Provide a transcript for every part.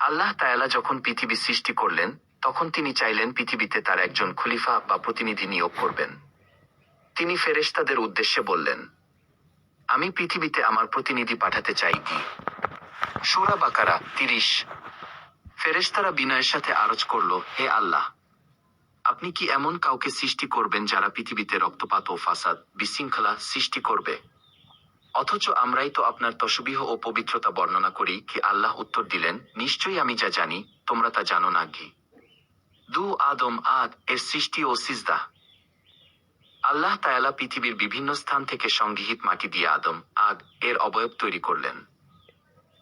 আল্লাহ তাআলা যখন পৃথিবী সৃষ্টি করলেন, তখন তিনি চাইলেন পৃথিবীতে তার একজন খলিফা বা প্রতিনিধি নিয়োগ করবেন। তিনি ফেরেশতাদের উদ্দেশ্যে বললেন, আমি পৃথিবীতে আমার প্রতিনিধি পাঠাতে চাই কি। সূরা বাকারা ৩০। ফেরেশতারা বিনয়ের সাথে আরজ করল, হে আল্লাহ, আপনি কি এমন কাউকে সৃষ্টি করবেন যারা পৃথিবীতে রক্তপাত ও ফাসাদ, বিশৃঙ্খলা সৃষ্টি করবে? অথচ আমরাই তো আপনার তসবিহ ও পবিত্রতা বর্ণনা করি। কি আল্লাহ উত্তর দিলেন, নিশ্চয়ই আমি যা জানি তোমরা তা জানো না কি। আদম এর সৃষ্টি ও সিজদা। আল্লাহ তাআলা পৃথিবীর বিভিন্ন স্থান থেকে সংগৃহীত মাটি দিয়ে আদম এর অবয়ব তৈরি করলেন।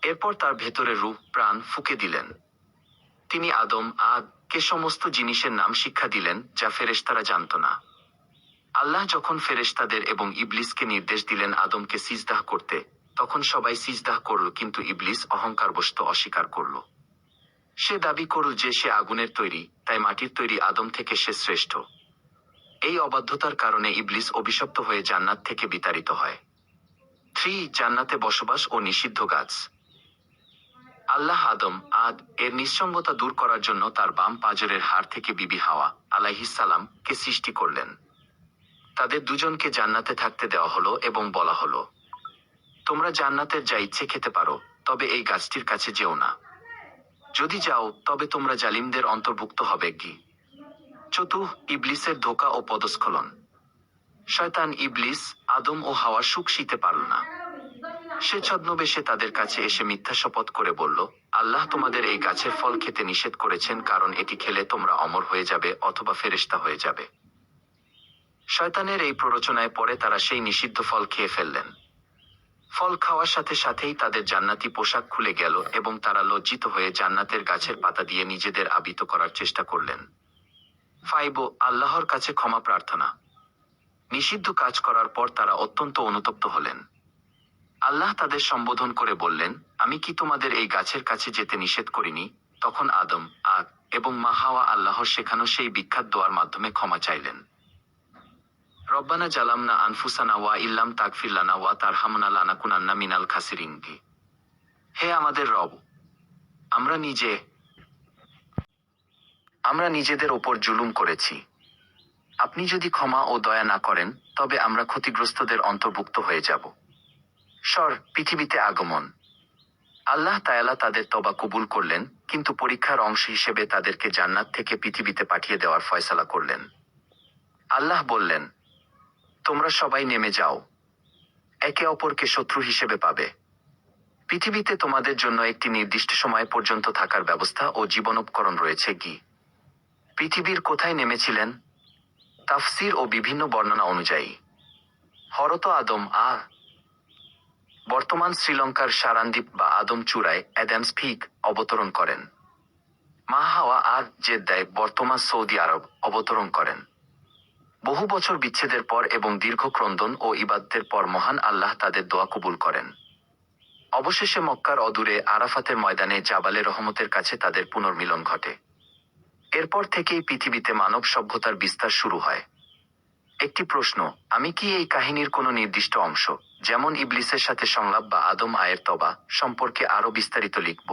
এরপর তার ভেতরে রূহ প্রাণ ফুঁকে দিলেন। তিনি আদম কে সমস্ত জিনিসের নাম শিক্ষা দিলেন যা ফেরেশতারা জানত না। আল্লাহ যখন ফেরেশতাদের এবং ইবলিসকে নির্দেশ দিলেন আদমকে সিজদাহ করতে, তখন সবাই সিজদাহ করল, কিন্তু ইবলিস অহংকারবশত অস্বীকার করল। সে দাবি করল যে সে আগুনের তৈরি, তাই মাটির তৈরি আদম থেকে সে শ্রেষ্ঠ। এই অবাধ্যতার কারণে ইবলিস অভিশপ্ত হয়ে জান্নাত থেকে বিতাড়িত হয়। 3 জান্নাতে বসবাস ও নিষিদ্ধ গাছ। আল্লাহ আদম এর নিঃসঙ্গতা দূর করার জন্য তার বাম পাঁজরের হাড় থেকে বিবি হাওয়া আলাইহিস সালাম কে সৃষ্টি করলেন। তাদের দুজনকে জান্নাতে থাকতে দেওয়া হলো এবং বলা হলো, তোমরা জান্নাতের যা ইচ্ছে খেতে পারো, তবে এই গাছটির কাছে যেও না। যদি যাও তবে তোমরা জালিমদের অন্তর্ভুক্ত হবে কি। 4 ইবলিসের ধোঁকা ও পদস্খলন। শয়তান ইবলিস আদম ও হাওয়ার সুখ সইতে পারল না। সে ছদ্মবেশে তাদের কাছে এসে মিথ্যা শপথ করে বলল, আল্লাহ তোমাদের এই গাছের ফল খেতে নিষেধ করেছেন, কারণ এটি খেলে তোমরা অমর হয়ে যাবে অথবা ফেরেশতা হয়ে যাবে। শয়তানের এই প্ররোচনায় পরে তারা সেই নিষিদ্ধ ফল খেয়ে ফেললেন। ফল খাওয়ার সাথে সাথেই তাদের জান্নাতি পোশাক খুলে গেল এবং তারা লজ্জিত হয়ে জান্নাতের গাছের পাতা দিয়ে নিজেদের আবৃত করার চেষ্টা করলেন। 5 আল্লাহর কাছে ক্ষমা প্রার্থনা। নিষিদ্ধ কাজ করার পর তারা অত্যন্ত অনুতপ্ত হলেন। আল্লাহ তাদের সম্বোধন করে বললেন, আমি কি তোমাদের এই গাছের কাছে যেতে নিষেধ করিনি? তখন আদম এবং মা হাওয়া আল্লাহর শেখানো সেই বিখ্যাত দোয়ার মাধ্যমে ক্ষমা চাইলেন। রব্বানা জালামনা আনফুসানা ওয়া ইল্লাম তাগফির লানা ওয়া তারহামনা লানাকুনান্না মিনাল খাসিরিন। হে আমাদের রব, আমরা নিজেদের ওপর জুলুম করেছি। আপনি যদি ক্ষমা ও দয়া না করেন, তবে আমরা ক্ষতিগ্রস্তদের অন্তর্ভুক্ত হয়ে যাব। পৃথিবীতে আগমন। আল্লাহ তাআলা তাদের তওবা কবুল করলেন, কিন্তু পরীক্ষার অংশ হিসেবে তাদেরকে জান্নাত থেকে পৃথিবীতে পাঠিয়ে দেওয়ার ফয়সালা করলেন। আল্লাহ বললেন, তোমরা সবাই নেমে যাও, একে অপরকে শত্রু হিসেবে পাবে। পৃথিবীতে তোমাদের জন্য একটি নির্দিষ্ট সময় পর্যন্ত থাকার ব্যবস্থা ও জীবনোপকরণ রয়েছে কি। পৃথিবীর কোথায় নেমেছিলেন? তাফসীর ও বিভিন্ন বর্ণনা অনুযায়ী হরত আদম বর্তমান শ্রীলঙ্কার সারানদ্বীপ বা আদম চূড়ায় অ্যাডামস পিক অবতরণ করেন। মা হাওয়া জেদ্দায় বর্তমান সৌদি আরব অবতরণ করেন। বহু বছর বিচ্ছেদের পর এবং দীর্ঘ ক্রন্দন ও ইবাদতের পর মহান আল্লাহ তাদের দোয়া কবুল করেন। অবশেষে মক্কার অদূরে আরাফাতের ময়দানে জাবালে রহমতের কাছে তাদের পুনর্মিলন ঘটে। এরপর থেকেই পৃথিবীতে মানব সভ্যতার বিস্তার শুরু হয়। একটি প্রশ্ন, আমি কি এই কাহিনীর কোনো নির্দিষ্ট অংশ, যেমন ইবলিসের সাথে সংলাপ বা আদম এর তওবা সম্পর্কে আরো বিস্তারিত লিখব?